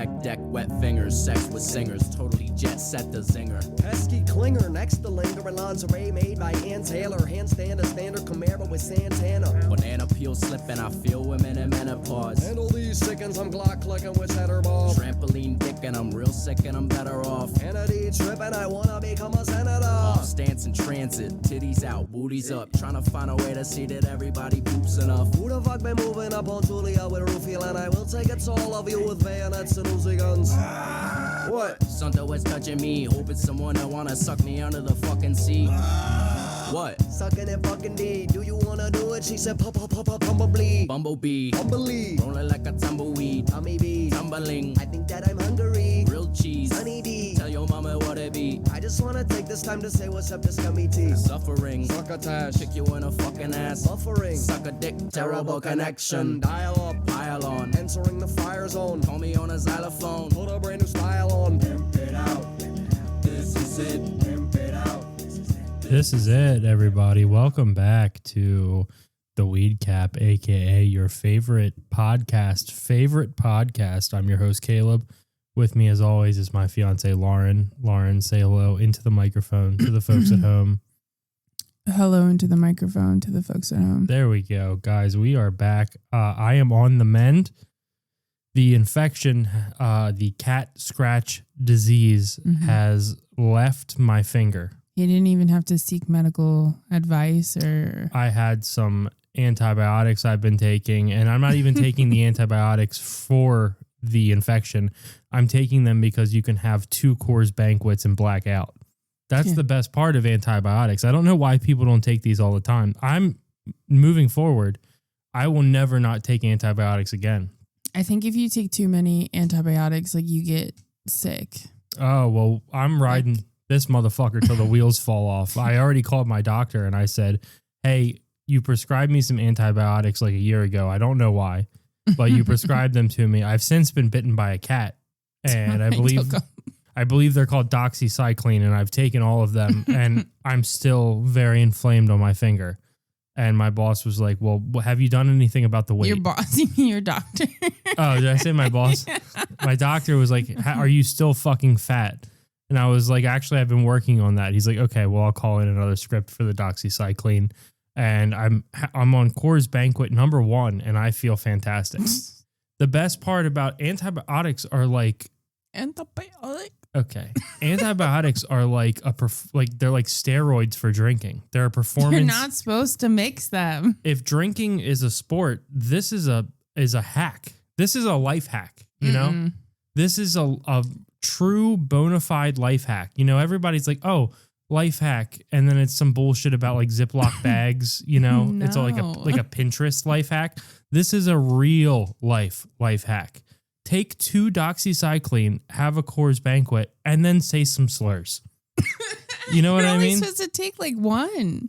tech deck, wet fingers, sex with singers, totally jet set the zinger. Pesky clinger, next to linger in lingerie made by Ann Taylor. Handstand a standard Camaro with Santana. Banana peel slipping, I feel women in menopause. Handle these sickens, I'm Glock clicking with cheddar balls. Trampoline dick and I'm real sick and I'm better off. Kennedy tripping, I wanna become a senator. Off stance in transit, titties out, booties up. Trying to find a way to see that everybody poops enough. Who the fuck been moving up on Julia with Rufio? And I will take it to all of you with bayonets and Uzi guns. What? Something was touching me, hoping someone that wanna suck me under the fucking sea. What? Sucking and fucking D. Do you wanna do it? She said, bumblebee. Bumblebee. Bumblebee. Rolling like a tumbleweed. Tommy B. Tumbling. I think that I'm hungry. Grilled cheese. Honey D. Tell your mama what it be. I just wanna take this time to say what's up to Scummy T. Suffering. Succotash. Kick you in a fucking ass. Buffering. Suck a dick. Terrible connection. Dial up. Pile on. Entering the fire zone. Call me on a xylophone. Put a brand new style on. Pimp it out. This is it. Pimp it out. This is it, everybody. Welcome back to the Weed Cap, aka your favorite podcast. I'm your host, Caleb. With me, as always, is my fiance, Lauren. Lauren, say hello into the microphone to the folks at home. Hello into the microphone to the folks at home. There we go, guys. We are back. I am on the mend. The infection, the cat scratch disease, has left my finger. You didn't even have to seek medical advice or... I had some antibiotics I've been taking, and I'm not even taking the antibiotics for the infection. I'm taking them because you can have 2 coors banquets and black out. That's the best part of antibiotics. I don't know why people don't take these all the time. I'm moving forward. I will never not take antibiotics again. I think if you take too many antibiotics, like you get sick. Oh, well, I'm riding this motherfucker till the wheels fall off. I already called my doctor and I said, hey, you prescribed me some antibiotics like a year ago. I don't know why, but you prescribed them to me. I've since been bitten by a cat, and I believe they're called doxycycline, and I've taken all of them, and I'm still very inflamed on my finger. And my boss was like, well, have you done anything about the weight? Your boss, you mean your doctor? Oh, did I say my boss? My doctor was like, are you still fucking fat? And I was like, actually, I've been working on that. He's like, okay, well, I'll call in another script for the doxycycline. And I'm on Coors Banquet #1, and I feel fantastic. The best part about antibiotics are like... Antibiotic? Okay. Antibiotics are like they're like steroids for drinking. They're a performance... You're not supposed to mix them. If drinking is a sport, this is a hack. This is a life hack, you know? This is a true bona fide life hack. You know, everybody's like, oh, life hack. And then it's some bullshit about like Ziploc bags, you know, No. It's all like a Pinterest life hack. This is a real life hack. Take 2 doxycycline, have a Coors Banquet, and then say some slurs. You know what I mean? You're only supposed to take like 1.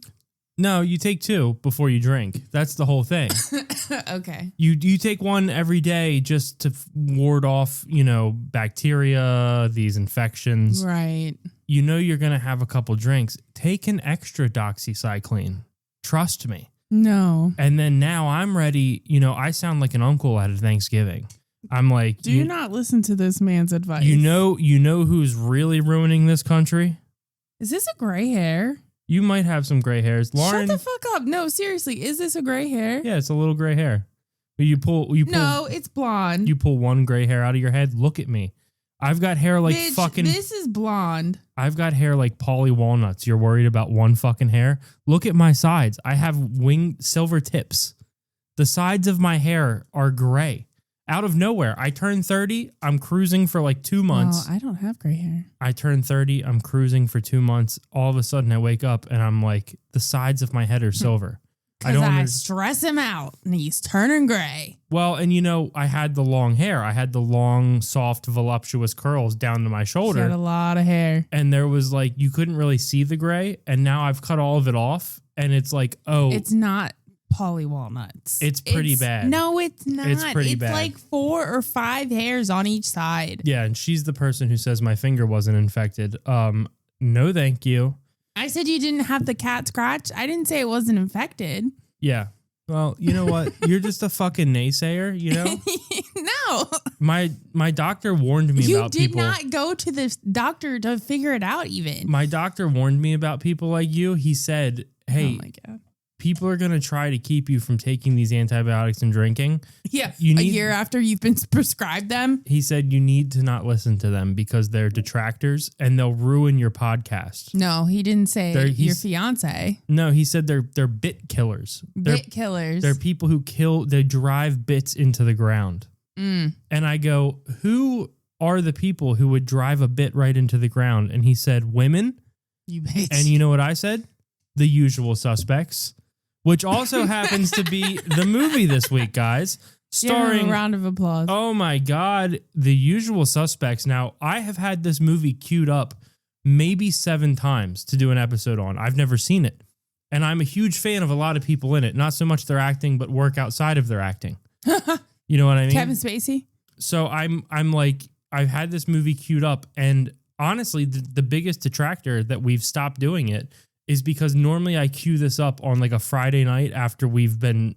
No, you take 2 before you drink. That's the whole thing. Okay. You take 1 every day just to ward off, you know, bacteria, these infections. Right. You know you're going to have a couple drinks. Take an extra doxycycline. Trust me. No. And then now I'm ready. You know, I sound like an uncle at a Thanksgiving. I'm like, Do not listen to this man's advice. You know who's really ruining this country? Is this a gray hair? You might have some gray hairs. Lauren, Shut the fuck up. No, seriously. Is this a gray hair? Yeah, it's a little gray hair. You pull. No, it's blonde. You pull 1 gray hair out of your head. Look at me. I've got hair like Bitch, fucking... This is blonde. I've got hair like Polly Walnuts. You're worried about 1 fucking hair? Look at my sides. I have silver tips. The sides of my hair are gray. Out of nowhere. I turned 30. I'm cruising for like 2 months. Oh, I don't have gray hair. I turned 30. I'm cruising for 2 months. All of a sudden I wake up and I'm like, the sides of my head are silver. Because I stress him out and he's turning gray. Well, and you know, I had the long hair. I had the long, soft, voluptuous curls down to my shoulder. You had a lot of hair. And there was like, you couldn't really see the gray. And now I've cut all of it off. And it's like, oh. It's not Polly Walnuts. It's pretty bad. No, it's not. It's pretty bad. It's like 4 or 5 hairs on each side. Yeah, and she's the person who says my finger wasn't infected. No, thank you. I said you didn't have the cat scratch. I didn't say it wasn't infected. Yeah. Well, you know what? You're just a fucking naysayer, you know? No. My doctor warned me about people. You did not go to the doctor to figure it out even. My doctor warned me about people like you. He said, hey, oh my God. People are going to try to keep you from taking these antibiotics and drinking. Yeah. A year after you've been prescribed them. He said you need to not listen to them because they're detractors and they'll ruin your podcast. No, he didn't say your fiance. No, he said they're bit killers. Killers. They're people who they drive bits into the ground. And I go, who are the people who would drive a bit right into the ground? And he said, women. You bitch. And you know what I said? The Usual Suspects. Which also happens to be the movie this week, guys. Starring a round of applause. Oh my God, The Usual Suspects. Now, I have had this movie queued up maybe 7 times to do an episode on. I've never seen it. And I'm a huge fan of a lot of people in it. Not so much their acting, but work outside of their acting. You know what I mean? Kevin Spacey. So I'm like, I've had this movie queued up. And honestly, the biggest detractor that we've stopped doing it is because normally I queue this up on like a Friday night after we've been,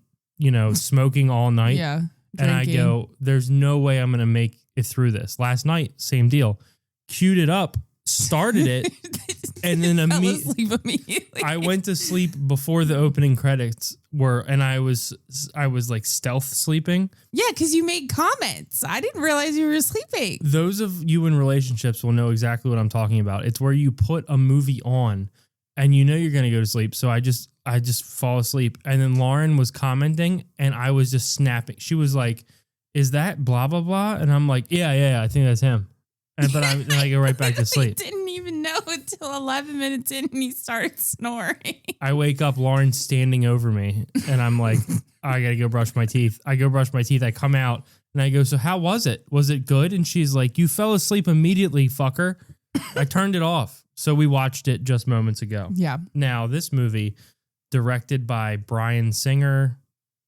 smoking all night. Yeah. And I go, there's no way I'm going to make it through this. Last night, same deal. Queued it up, started it, and then immediately I went to sleep before the opening credits and I was like stealth sleeping. Yeah, because you made comments. I didn't realize you were sleeping. Those of you in relationships will know exactly what I'm talking about. It's where you put a movie on and you know you're going to go to sleep. So I just fall asleep. And then Lauren was commenting and I was just snapping. She was like, is that blah, blah, blah? And I'm like, yeah, I think that's him. But then I go right back to sleep. I didn't even know until 11 minutes in and he started snoring. I wake up, Lauren's standing over me and I'm like, I got to go brush my teeth. I go brush my teeth. I come out and I go, so how was it? Was it good? And she's like, you fell asleep immediately, fucker. I turned it off. So we watched it just moments ago. Yeah. Now, this movie, directed by Bryan Singer,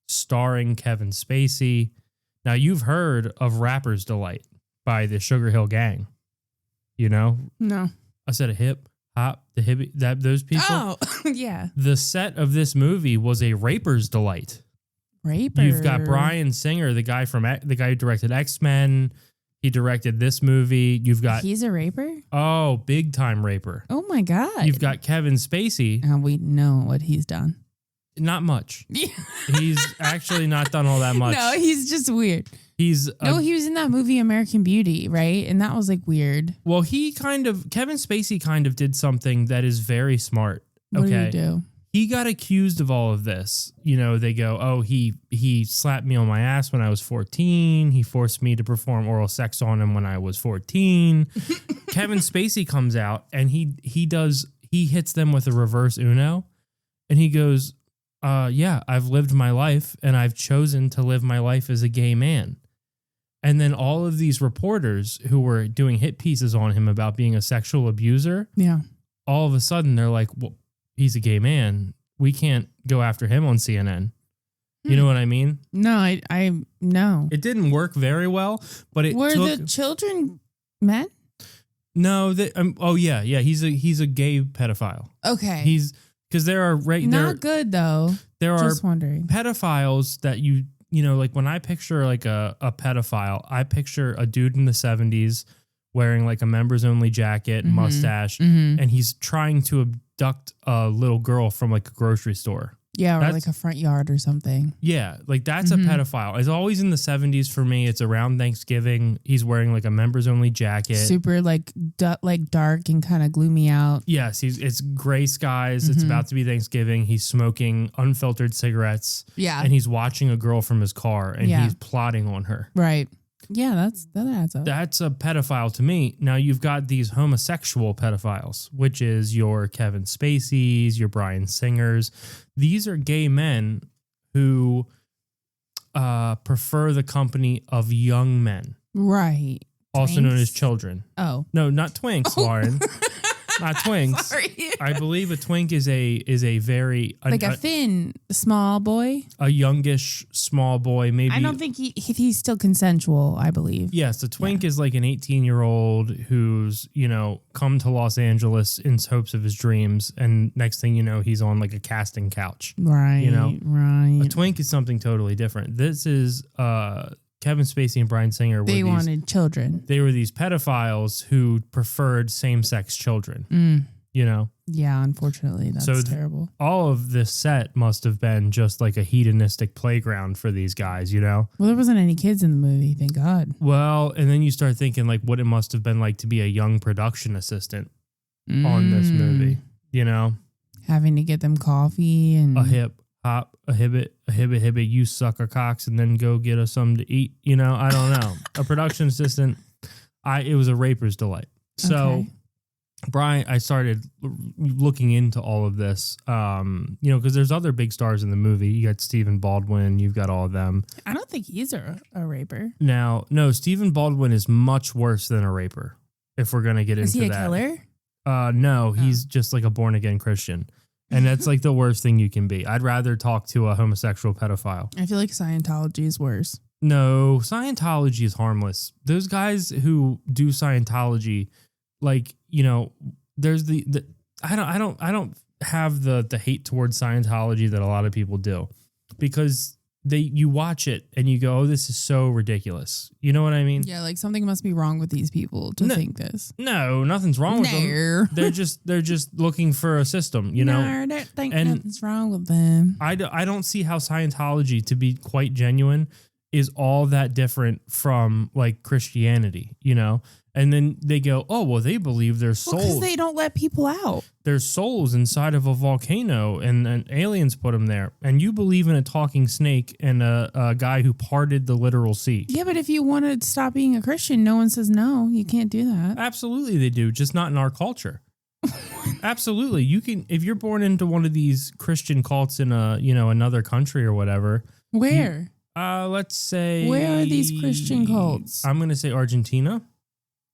starring Kevin Spacey. Now, you've heard of Rapper's Delight by the Sugar Hill Gang. You know? No. I said a hip, hop, the hippie, those people. Oh, yeah. The set of this movie was a Raper's Delight. Raper. You've got Bryan Singer, the guy who directed X-Men. He directed this movie. You've got... He's a raper? Oh, big time raper. Oh my God. You've got Kevin Spacey. And we know what he's done. Not much. Yeah. He's actually not done all that much. No, he's just weird. He was in that movie American Beauty, right? And that was like weird. Well, Kevin Spacey kind of did something that is very smart. What did he do? He got accused of all of this. They go, oh, he slapped me on my ass when I was 14. He forced me to perform oral sex on him when I was 14. Kevin Spacey comes out and he hits them with a reverse Uno. And he goes, yeah, I've lived my life and I've chosen to live my life as a gay man. And then all of these reporters who were doing hit pieces on him about being a sexual abuser. Yeah. All of a sudden they're like, well, he's a gay man. We can't go after him on CNN. You know what I mean? No, I no. It didn't work very well, but the children men? No, yeah. He's a gay pedophile. Okay. Because there are not good though. There Just are wondering. pedophiles that like when I picture like a pedophile, I picture a dude in the 70s wearing like a members only jacket, mustache, and he's trying to abduct a little girl from like a grocery store. Yeah, or like a front yard or something. Yeah, like that's a pedophile. It's always in the 70s for me. It's around Thanksgiving. He's wearing like a members only jacket. Super like dark and kind of gloomy out. Yes, it's gray skies. It's about to be Thanksgiving. He's smoking unfiltered cigarettes. Yeah. And he's watching a girl from his car and he's plotting on her. Right. Yeah, that adds up. That's a pedophile to me. Now you've got these homosexual pedophiles, which is your Kevin Spaceys, your Bryan Singers. These are gay men who prefer the company of young men. Right. Also known as children. Oh. No, not twinks, Lauren. Not twinks. Sorry. I believe a twink is a very like a thin small boy, a youngish small boy. Maybe I don't think he's still consensual. I believe. Yes, a twink is like an 18-year-old who's come to Los Angeles in hopes of his dreams, and next thing you know, he's on like a casting couch. Right. Right. A twink is something totally different. This is Kevin Kevin Spacey and Bryan Singer They wanted children. They were these pedophiles who preferred same-sex children. You know? Yeah, unfortunately, that's terrible. All of this set must have been just like a hedonistic playground for these guys, you know? Well, there wasn't any kids in the movie, thank God. Well, and then you start thinking like what it must have been like to be a young production assistant on this movie, you know? Having to get them coffee and... A hip, hop, a hibbit, you suck our cocks and then go get us something to eat, you know? I don't know. A production assistant, it was a raper's delight. So... Okay. Bryan, I started looking into all of this, you know, because there's other big stars in the movie. You got Stephen Baldwin, you've got all of them. I don't think he's a raper. Now, no, Stephen Baldwin is much worse than a raper, if we're going to get into that. Is he a killer? No, he's just like a born-again Christian. And that's like the worst thing you can be. I'd rather talk to a homosexual pedophile. I feel like Scientology is worse. No, Scientology is harmless. Those guys who do Scientology... Like, you know, there's I don't have the hate towards Scientology that a lot of people do, because you watch it and you go, oh, this is so ridiculous. You know what I mean? Yeah, like something must be wrong with these people to think this. No, nothing's wrong with them. They're just looking for a system, you know? No, I don't think nothing's wrong with them. I don't see how Scientology, to be quite genuine, is all that different from like Christianity, you know? And then they go, oh, well, they believe there's souls. Because they don't let people out. There's souls inside of a volcano and aliens put them there. And you believe in a talking snake and a guy who parted the literal sea. Yeah, but if you want to stop being a Christian, no one says no. You can't do that. Absolutely they do, just not in our culture. Absolutely. You can, if you're born into one of these Christian cults in another country or whatever. Where? Let's say. Where are these Christian cults? I'm going to say Argentina.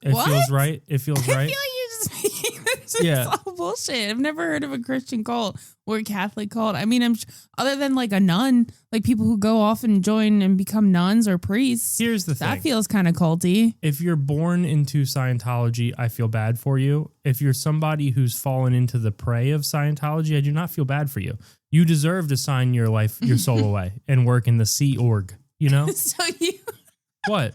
It feels right. It feels right. I feel like you're just making this all bullshit. I've never heard of a Christian cult or a Catholic cult. I mean, other than like a nun, like people who go off and join and become nuns or priests. Here's the thing. That feels kind of culty. If you're born into Scientology, I feel bad for you. If you're somebody who's fallen into the prey of Scientology, I do not feel bad for you. You deserve to sign your soul away and work in the Sea Org, you know? So you... What?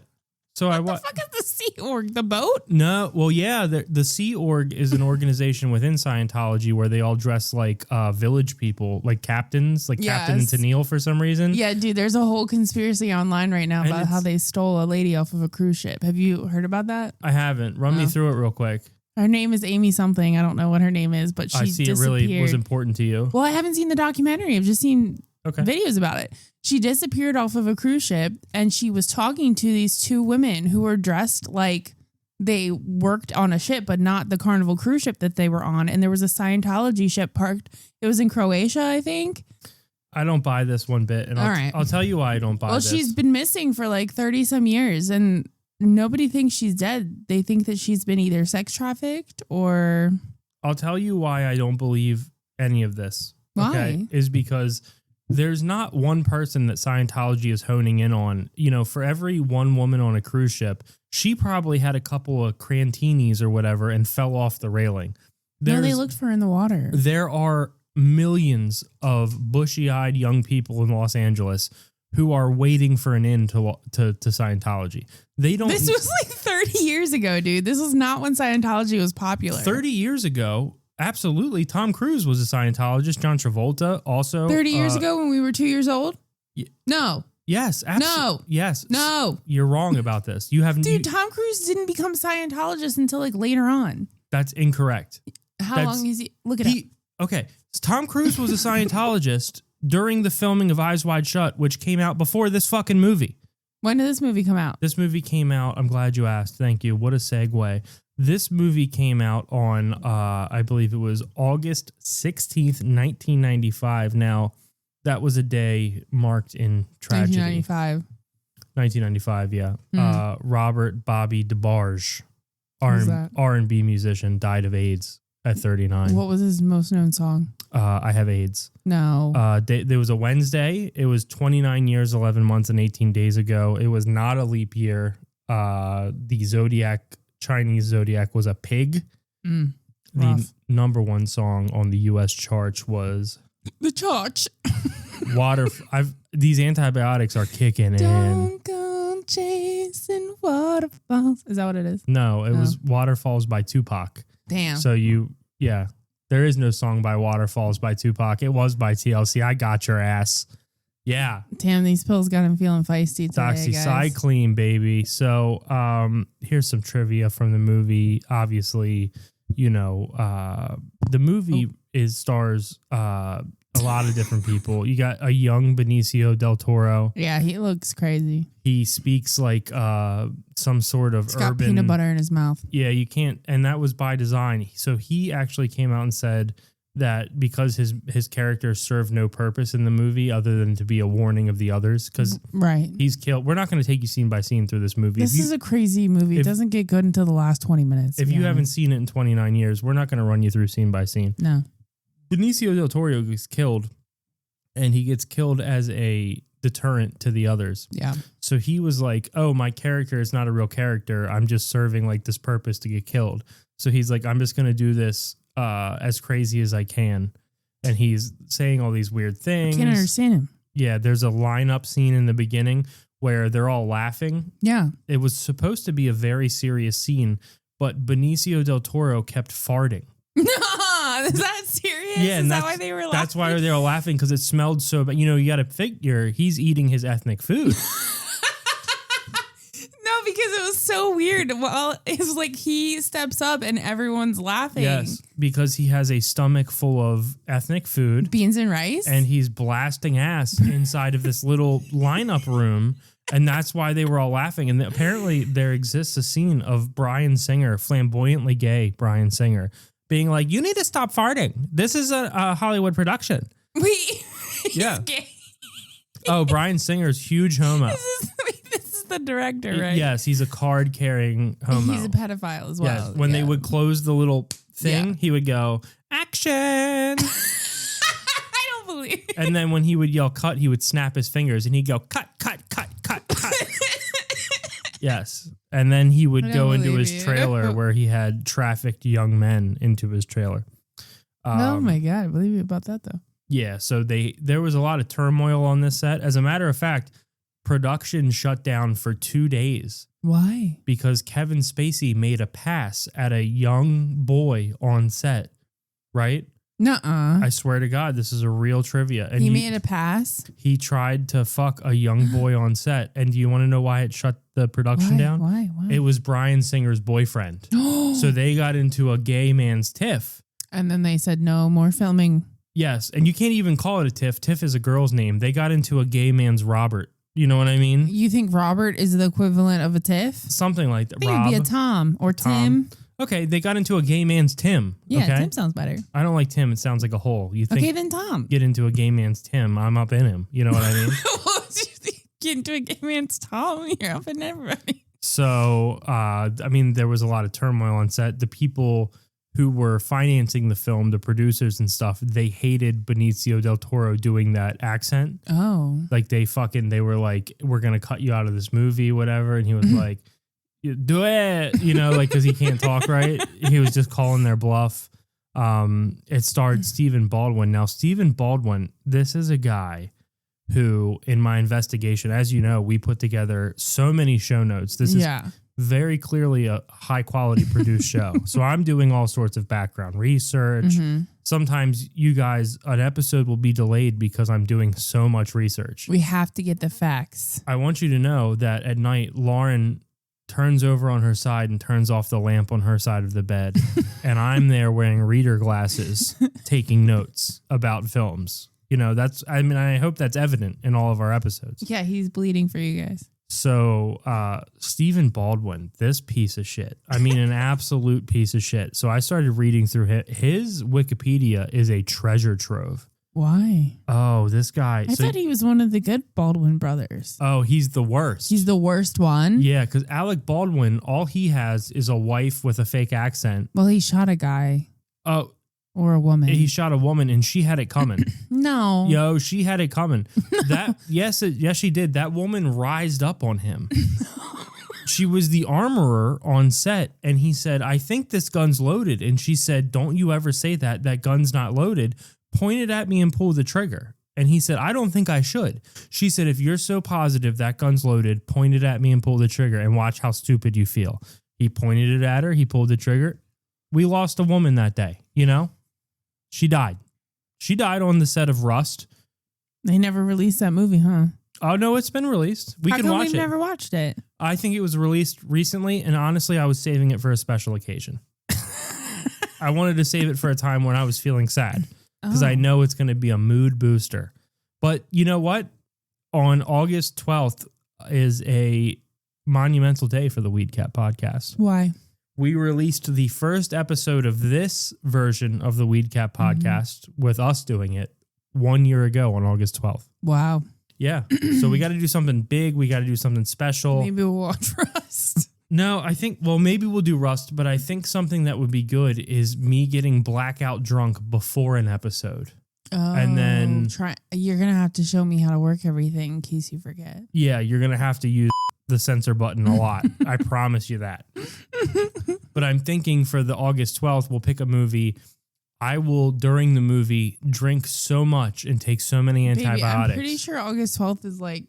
So what the fuck is the Sea Org? The boat? No. Well, yeah. The Sea Org is an organization within Scientology where they all dress like village people, like captains, like Captain and Tennille for some reason. Yeah, dude, there's a whole conspiracy online right now about how they stole a lady off of a cruise ship. Have you heard about that? I haven't. Run me through it real quick. Her name is Amy something. I don't know what her name is, but she disappeared. It really was important to you. Well, I haven't seen the documentary. I've just seen videos about it. She disappeared off of a cruise ship, and she was talking to these two women who were dressed like they worked on a ship, but not the Carnival cruise ship that they were on. And there was a Scientology ship parked. It was in Croatia, I think. I don't buy this one bit. And I'll tell you why I don't buy this. Well, she's been missing for like 30 some years, and nobody thinks she's dead. They think that she's been either sex trafficked or... I'll tell you why I don't believe any of this. Why? Okay, is because there's not one person that Scientology is honing in on. You know, for every one woman on a cruise ship, she probably had a couple of crantinis or whatever and fell off the railing. No, they looked for her in the water. There are millions of bushy-eyed young people in Los Angeles who are waiting for an end to Scientology. They don't. This was like 30 years ago, dude. This was not when Scientology was popular. 30 years ago, absolutely. Tom Cruise was a Scientologist. John Travolta also. 30 years ago when we were 2 years old? No. Yes. No. Yes. No. You're wrong about this. You have Dude, Tom Cruise didn't become Scientologist until like later on. That's incorrect. How long is he? Look it up. Okay. Tom Cruise was a Scientologist during the filming of Eyes Wide Shut, which came out before this fucking movie. When did this movie come out? This movie came out. I'm glad you asked. Thank you. What a segue. This movie came out on, I believe it was August 16th, 1995. Now, that was a day marked in tragedy. 1995, yeah. Robert Bobby DeBarge, R&B musician, died of AIDS at 39. What was his most known song? I Have AIDS. No. There was a Wednesday. It was 29 years, 11 months, and 18 days ago. It was not a leap year. The Chinese Zodiac was a pig. The number one song on the U.S. charts was... The Church. These antibiotics are kicking in. Don't go chasing waterfalls. Is that what it is? No, it was Waterfalls by Tupac. Damn. So there is no song by Waterfalls by Tupac. It was by TLC. I got your ass. Yeah. Damn, these pills got him feeling feisty today, Doxycycline, baby. So here's some trivia from the movie. Obviously, the movie stars a lot of different people. You got a young Benicio del Toro. Yeah, he looks crazy. He speaks like some sort of He's urban. got peanut butter in his mouth. Yeah, you can't, and that was by design. So he actually came out and said that because his character served no purpose in the movie other than to be a warning of the others, because he's killed. We're not going to take you scene by scene through this movie. This is a crazy movie. It doesn't get good until the last 20 minutes. If you haven't seen it in 29 years, we're not going to run you through scene by scene. No. Benicio del Toro gets killed, and he gets killed as a deterrent to the others. Yeah. So he was like, oh, my character is not a real character. I'm just serving like this purpose to get killed. So he's like, I'm just going to do this as crazy as I can. And he's saying all these weird things. I can't understand him. Yeah. There's a lineup scene in the beginning where they're all laughing. Yeah. It was supposed to be a very serious scene, but Benicio del Toro kept farting. Is that serious? Yeah, Is that why they were laughing? That's why they were laughing, because it smelled so bad. You got to figure he's eating his ethnic food. No, because it was so weird. Well, it was like he steps up and everyone's laughing. Yes, because he has a stomach full of ethnic food. Beans and rice? And he's blasting ass inside of this little lineup room. And that's why they were all laughing. And apparently there exists a scene of Bryan Singer, flamboyantly gay Bryan Singer, being like, you need to stop farting. This is a Hollywood production. Wait. Yeah. Gay. Oh, Bryan Singer's huge homo. This is the director, right? Yes, he's a card-carrying homo. He's a pedophile as well. Yes, when they would close the little thing, he would go, action! I don't believe it. And then when he would yell cut, he would snap his fingers and he'd go, cut, cut, cut, cut, cut. Yes. And then he would go into his trailer where he had trafficked young men into his trailer. Oh my God. I believe you about that though. Yeah. So there was a lot of turmoil on this set. As a matter of fact, production shut down for 2 days. Why? Because Kevin Spacey made a pass at a young boy on set. Right? Nuh-uh. I swear to God, this is a real trivia. And he made a pass? He tried to fuck a young boy on set. And do you want to know why it shut the production down? Why? It was Bryan Singer's boyfriend. So they got into a gay man's tiff. And then they said no more filming. Yes. And you can't even call it a tiff. Tiff is a girl's name. They got into a gay man's Robert. You know what I mean? You think Robert is the equivalent of a tiff? Something like that. I think it'd be a Tom or Tim. Okay, they got into a gay man's Tim. Yeah, okay? Tim sounds better. I don't like Tim. It sounds like a hole. You think? Okay, then Tom. Get into a gay man's Tim. I'm up in him. You know what I mean? Get into a gay man's Tom. You're up in everybody. So, there was a lot of turmoil on set. The people who were financing the film, the producers and stuff, they hated Benicio del Toro doing that accent. Oh. Like they were like, we're going to cut you out of this movie, whatever. And he was like, do it, because he can't talk right. He was just calling their bluff. It starred Stephen Baldwin. Now, Stephen Baldwin, this is a guy who, in my investigation, as you know, we put together so many show notes. This is very clearly a high quality produced show. So I'm doing all sorts of background research. Mm-hmm. Sometimes you guys, an episode will be delayed because I'm doing so much research. We have to get the facts. I want you to know that at night, Lauren turns over on her side and turns off the lamp on her side of the bed. And I'm there wearing reader glasses, taking notes about films. I hope that's evident in all of our episodes. Yeah, he's bleeding for you guys. So, Stephen Baldwin, this piece of shit. An absolute piece of shit. So I started reading through his Wikipedia is a treasure trove. Why? Oh, this guy. I thought he was one of the good Baldwin brothers. Oh, he's the worst. He's the worst one? Yeah, because Alec Baldwin, all he has is a wife with a fake accent. Well, he shot a guy. Oh. Or a woman. He shot a woman and she had it coming. No. Yo, she had it coming. Yes, she did. That woman rised up on him. She was the armorer on set, and he said, I think this gun's loaded. And she said, don't you ever say that. That gun's not loaded. Pointed at me and pulled the trigger. And he said, I don't think I should. She said, if you're so positive that gun's loaded, point it at me and pull the trigger and watch how stupid you feel. He pointed it at her. He pulled the trigger. We lost a woman that day, you know? She died. She died on the set of Rust. They never released that movie, huh? Oh, no, it's been released. We can watch it. We've never watched it? I think it was released recently, and honestly, I was saving it for a special occasion. I wanted to save it for a time when I was feeling sad, because I know it's going to be a mood booster. But you know what? On August 12th is a monumental day for the Weed Cat podcast. Why? We released the first episode of this version of the Weed Cat podcast with us doing it 1 year ago on August 12th. Wow. Yeah. So we got to do something big. We got to do something special. Maybe we'll watch Rust. No, I think, well, maybe we'll do Rust, but I think something that would be good is me getting blackout drunk before an episode. Oh, and then you're going to have to show me how to work everything in case you forget. Yeah, you're going to have to use the censor button a lot. I promise you that. But I'm thinking for the August 12th, we'll pick a movie. I will, during the movie, drink so much and take so many antibiotics. Baby, I'm pretty sure August 12th is like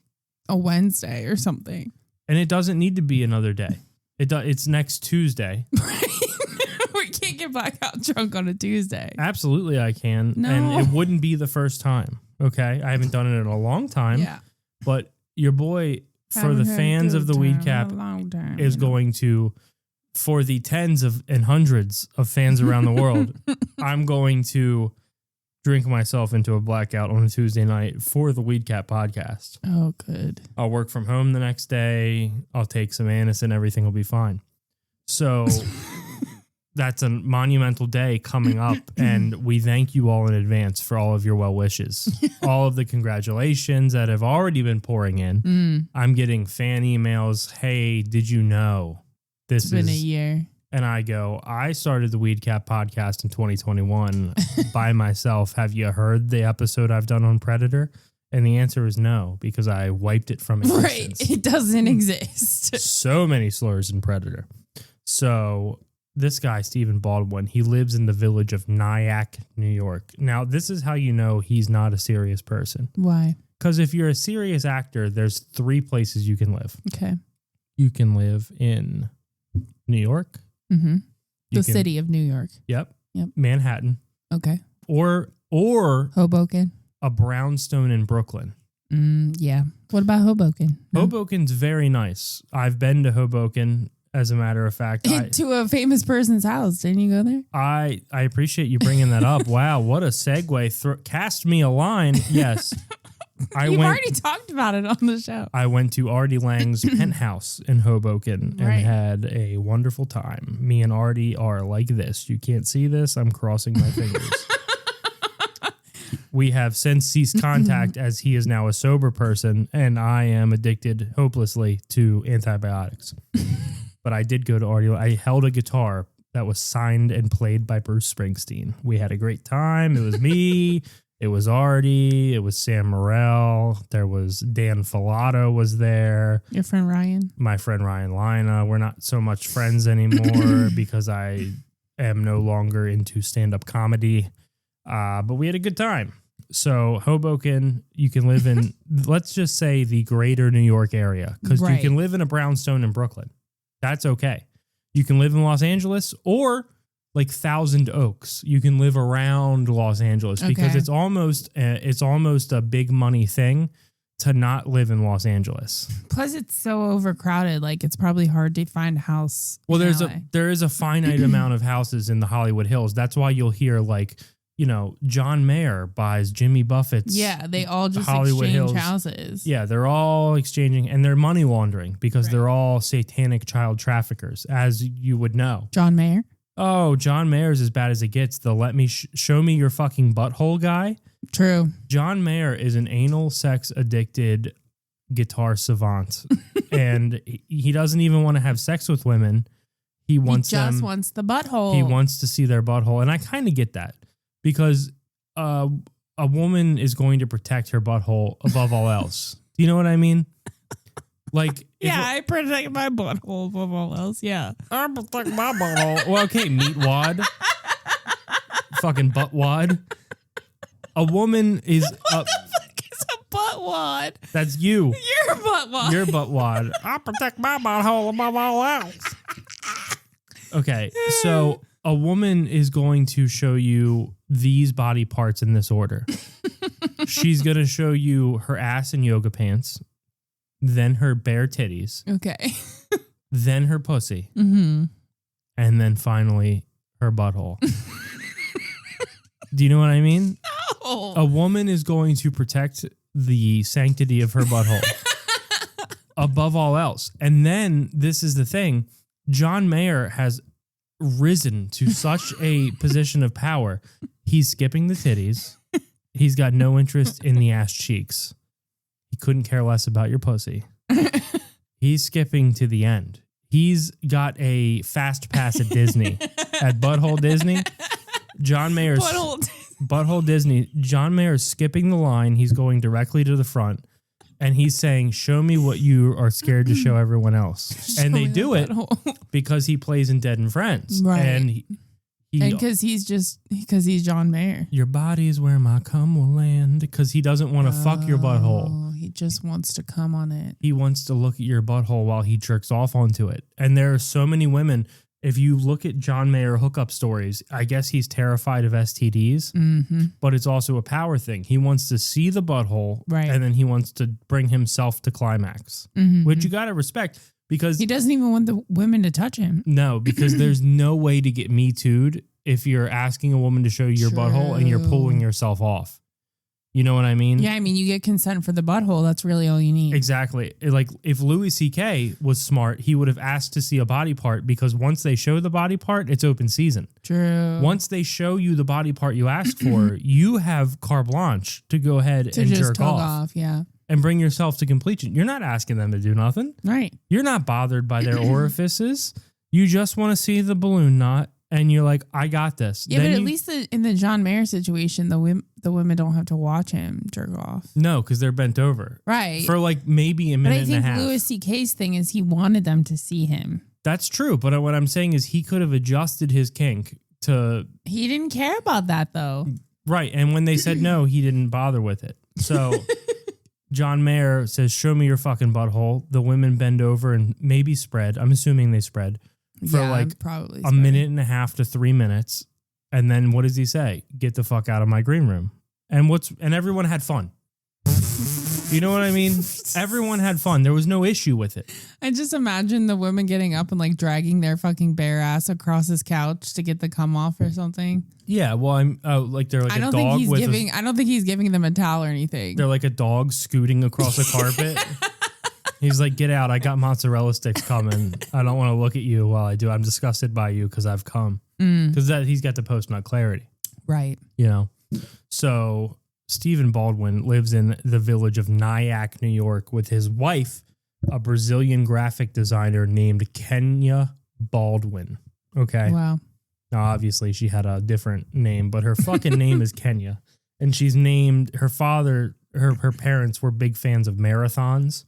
a Wednesday or something. And it doesn't need to be another day. It's next Tuesday. We can't get blackout drunk on a Tuesday. Absolutely, I can. No. And it wouldn't be the first time. Okay? I haven't done it in a long time. Yeah. But your boy, for the fans of the Weed Cap, is going to, for the tens of and hundreds of fans around the world, I'm going to drink myself into a blackout on a Tuesday night for the Weed Cat podcast. Oh, good. I'll work from home the next day. I'll take some Anise and everything will be fine. So that's a monumental day coming up, and we thank you all in advance for all of your well wishes. All of the congratulations that have already been pouring in. I'm getting fan emails. Hey, did you know this It's been a year? And I go, I started the Weed Cat podcast in 2021 by myself. Have you heard the episode I've done on Predator? And the answer is no, because I wiped it from existence. Right. It doesn't exist. So many slurs in Predator. So this guy, Stephen Baldwin, he lives in the village of Nyack, New York. Now, this is how you know he's not a serious person. Why? Because if you're a serious actor, there's 3 places you can live. Okay. You can live in New York. Mm-hmm. The city of New York. Yep. Yep. Manhattan. Okay. Or Hoboken. A brownstone in Brooklyn. Yeah. What about Hoboken? No? Hoboken's very nice. I've been to Hoboken, as a matter of fact. To a famous person's house. Didn't you go there? I appreciate you bringing that up. Wow, what a segue. Cast me a line. Yes. You've already talked about it on the show. I went to Artie Lang's penthouse in Hoboken and Right. had a wonderful time. Me and Artie are like this. You can't see this. I'm crossing my fingers. We have since ceased contact as he is now a sober person and I am addicted hopelessly to antibiotics. But I did go to Artie. I held a guitar that was signed and played by Bruce Springsteen. We had a great time. It was me. It was Artie. It was Sam Morrell. There was Dan Filato was there. Your friend Ryan. My friend Ryan Lina. We're not so much friends anymore because I am no longer into stand-up comedy. But we had a good time. So Hoboken, you can live in, let's just say the greater New York area, because you can live in a brownstone in Brooklyn. That's okay. You can live in Los Angeles or like Thousand Oaks. You can live around Los Angeles because it's almost a big money thing to not live in Los Angeles. Plus, it's so overcrowded. Like, it's probably hard to find a house. Well, there is a finite amount of houses in the Hollywood Hills. That's why you'll hear like, you know, John Mayer buys Jimmy Buffett's. Yeah, they all just Hollywood exchange Hills. houses. Yeah, they're all exchanging and they're money laundering because they're all satanic child traffickers, as you would know. John Mayer? Oh, John Mayer's as bad as it gets. The let me show me your fucking butthole guy. True. John Mayer is an anal sex addicted guitar savant. And he doesn't even want to have sex with women. He wants the butthole. He wants to see their butthole. And I kind of get that. Because a woman is going to protect her butthole above all else. Do you know what I mean? Like, I protect my butthole above all else. Yeah, I protect my butthole. Well, okay, meat wad, fucking butt wad. A woman is wad. That's you. Your butt wad. Your butt wad. I protect my butthole above all else. Okay, so a woman is going to show you these body parts in this order. She's going to show you her ass in yoga pants, then her bare titties, Okay. then her pussy, Mm-hmm. and then finally her butthole. Do you know what I mean? No. A woman is going to protect the sanctity of her butthole above all else. And then this is the thing. John Mayer has risen to such a position of power. He's skipping the titties. He's got no interest in the ass cheeks. He couldn't care less about your pussy. He's skipping to the end. He's got a fast pass at Disney, at Butthole Disney. John Mayer's Butthole Disney. John Mayer's skipping the line. He's going directly to the front. And he's saying, show me what you are scared to show everyone else. And they do it because he plays in Dead and Friends. Right. And because he's John Mayer. Your body is where my cum will land. Because he doesn't want to fuck your butthole. He just wants to come on it. He wants to look at your butthole while he jerks off onto it. And there are so many women. If you look at John Mayer hookup stories, I guess he's terrified of STDs, but it's also a power thing. He wants to see the butthole, right, and then he wants to bring himself to climax, which you got to respect because he doesn't even want the women to touch him. No, because there's no way to get Me Too'd if you're asking a woman to show you your butthole and you're pulling yourself off. You know what I mean? Yeah, I mean, you get consent for the butthole. That's really all you need. Exactly. Like, if Louis C.K. was smart, he would have asked to see a body part because once they show the body part, it's open season. True. Once they show you the body part you asked for, you have carte blanche to go ahead and just jerk off. Yeah. And bring yourself to completion. You're not asking them to do nothing. Right. You're not bothered by their orifices. You just want to see the balloon knot. And you're like, I got this. Yeah, then but at least in the John Mayer situation, the women don't have to watch him jerk off. No, because they're bent over. Right. For like maybe a minute and a half. But I think Louis C.K.'s thing is he wanted them to see him. That's true. But what I'm saying is he could have adjusted his kink to... He didn't care about that, though. Right. And when they said no, he didn't bother with it. So John Mayer says, show me your fucking butthole. The women bend over and maybe spread. I'm assuming they spread. For probably a minute and a half to 3 minutes. And then what does he say? Get the fuck out of my green room. And everyone had fun. You know what I mean? Everyone had fun. There was no issue with it. I just imagine the women getting up and like dragging their fucking bare ass across his couch to get the cum off or something. Yeah, well, I'm like they're like a dog I don't think he's giving them a towel or anything. They're like a dog scooting across a carpet. He's like, get out. I got mozzarella sticks coming. I don't want to look at you while I do. I'm disgusted by you because I've come. Because he's got the post-nut clarity. Right. You know? So Stephen Baldwin lives in the village of Nyack, New York with his wife, a Brazilian graphic designer named Kenya Baldwin. Okay? Wow. Now, obviously, she had a different name, but her fucking name is Kenya. And she's named, her father, her parents were big fans of marathons.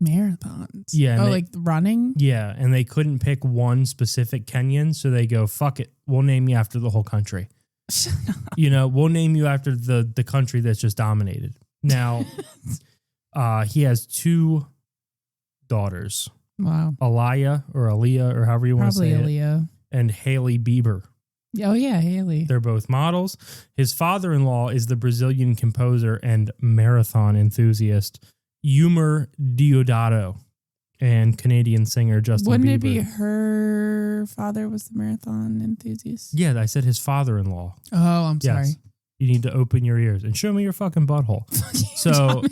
Marathons. Yeah. Like running? Yeah. And they couldn't pick one specific Kenyan. So they go, fuck it. We'll name you after the whole country. You know, we'll name you after the country that's just dominated. Now, he has 2 daughters. Wow. Aaliyah or however you want to say it. Probably Aaliyah. And Haley Bieber. Oh, yeah, Haley. They're both models. His father-in-law is the Brazilian composer and marathon enthusiast Eumir Deodato and Canadian singer Justin Bieber. Wouldn't it be her father was the marathon enthusiast? Yeah, I said his father-in-law. Oh, I'm sorry. You need to open your ears and show me your fucking butthole. So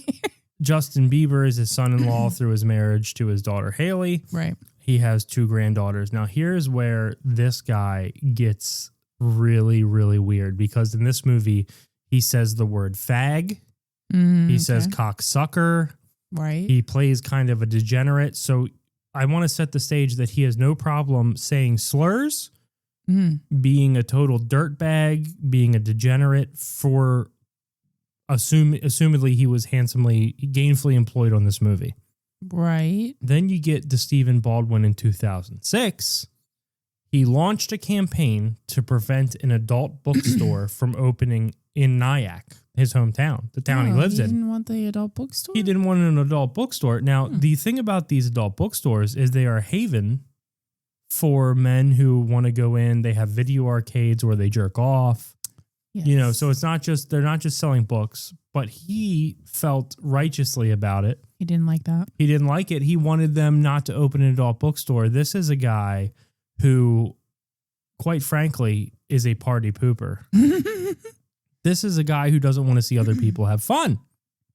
Justin Bieber is his son-in-law through his marriage to his daughter Haley. Right. He has 2 granddaughters. Now, here's where this guy gets really, really weird because in this movie, he says the word fag. He says cocksucker. Right. He plays kind of a degenerate. So I want to set the stage that he has no problem saying slurs, being a total dirtbag, being a degenerate for assumedly he was gainfully employed on this movie. Right. Then you get to Stephen Baldwin in 2006. He launched a campaign to prevent an adult bookstore from opening in Nyack. his hometown, the town he lives in. He didn't want the adult bookstore? He didn't want an adult bookstore. Now, the thing about these adult bookstores is they are a haven for men who want to go in. They have video arcades where they jerk off. Yes. You know, so it's not just, they're not just selling books, but he felt righteously about it. He didn't like that. He didn't like it. He wanted them not to open an adult bookstore. This is a guy who, quite frankly, is a party pooper. This is a guy who doesn't want to see other people have fun.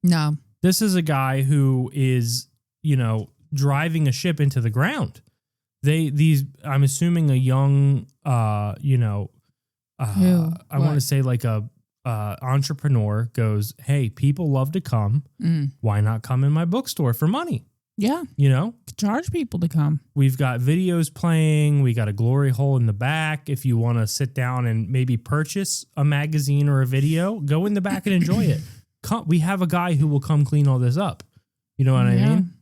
No. This is a guy who is, you know, driving a ship into the ground. I'm assuming a young, you know, I want to say like a entrepreneur goes, hey, people love to come. Why not come in my bookstore for money? Yeah. You know, charge people to come. We've got videos playing. We got a glory hole in the back. If you want to sit down and maybe purchase a magazine or a video, go in the back and enjoy it. We have a guy who will come clean all this up. You know what I mean?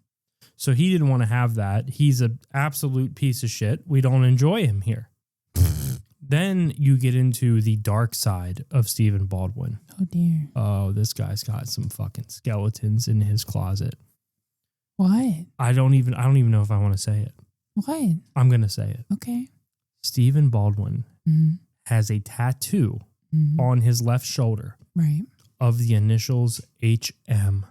So he didn't want to have that. He's an absolute piece of shit. We don't enjoy him here. Then you get into the dark side of Stephen Baldwin. Oh, dear. Oh, this guy's got some fucking skeletons in his closet. What? I don't even know if I want to say it. What? I'm going to say it. Okay. Stephen Baldwin has a tattoo on his left shoulder. Right. Of the initials HM.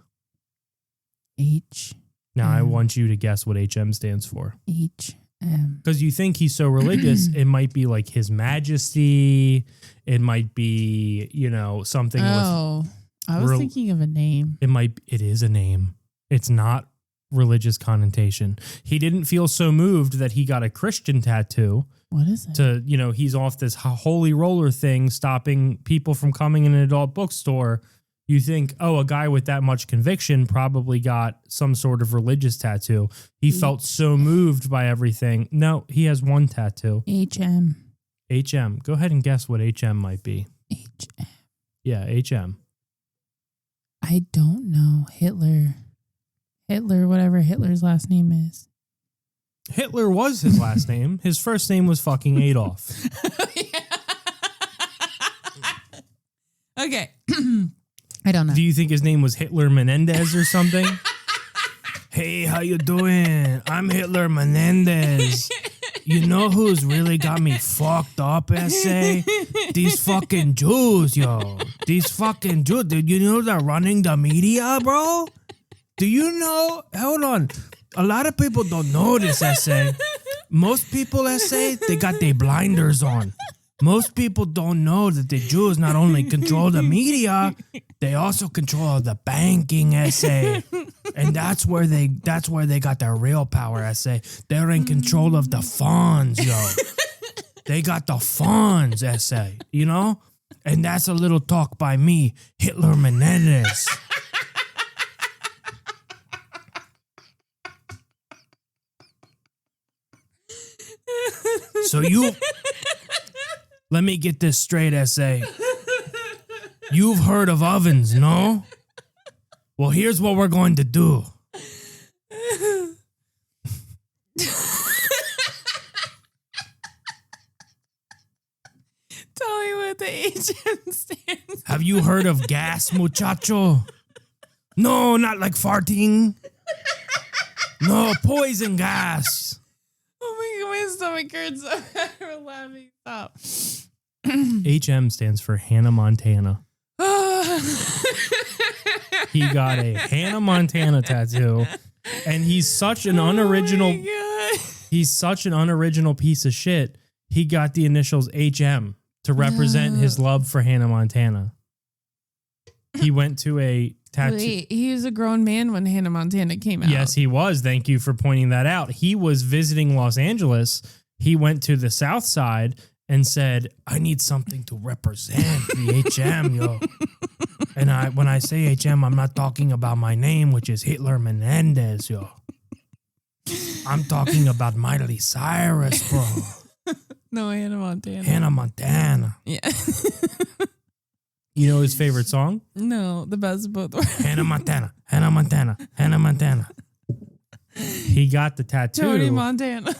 H. Now I want you to guess what HM stands for. HM. Because you think he's so religious, it might be like His Majesty. It might be, you know, something. Oh, I was thinking of a name. It is a name. It's not religious connotation. He didn't feel so moved that he got a Christian tattoo. What is it? To, you know, he's off this holy roller thing, stopping people from coming in an adult bookstore. You think, oh, a guy with that much conviction probably got some sort of religious tattoo. He felt so moved by everything. No, he has one tattoo. HM. HM. Go ahead and guess what HM might be. HM. Yeah, HM. I don't know. Hitler, whatever Hitler's last name is. Hitler was his last name. His first name was fucking Adolf. Okay. I don't know. Do you think his name was Hitler Menendez or something? Hey, how you doing? I'm Hitler Menendez. You know who's really got me fucked up, S.A.? These fucking Jews, yo. These fucking Jews. Did you know they're running the media, bro? Do you know? Hold on. A lot of people don't know this, S.A. Most people, S.A., they got their blinders on. Most people don't know that the Jews not only control the media, they also control the banking, S.A. And that's where they got their real power, S.A. They're in control of the funds, yo. They got the funds, S.A., you know? And that's a little talk by me, Hitler Menendez. So let me get this straight, S.A. You've heard of ovens, no? Well, here's what we're going to do. Tell me what the HM stands. Have you heard of gas, muchacho? No, not like farting. No, poison gas. My stomach hurts. I'm laughing. Stop. HM stands for Hannah Montana. He got a Hannah Montana tattoo, and he's such an unoriginal. He's such an unoriginal piece of shit. He got the initials HM to represent his love for Hannah Montana. He went to a tattoo. Wait, he was a grown man when Hannah Montana came out. Yes, he was. Thank you for pointing that out. He was visiting Los Angeles. He went to the South Side and said, I need something to represent the HM, yo. And when I say HM, I'm not talking about my name, which is Hitler Menendez, yo. I'm talking about Miley Cyrus, bro. No, Hannah Montana. Hannah Montana. Yeah. You know his favorite song? No, the best of both worlds. Hannah Montana, Hannah Montana, Hannah Montana. He got the tattoo. Tony Montana.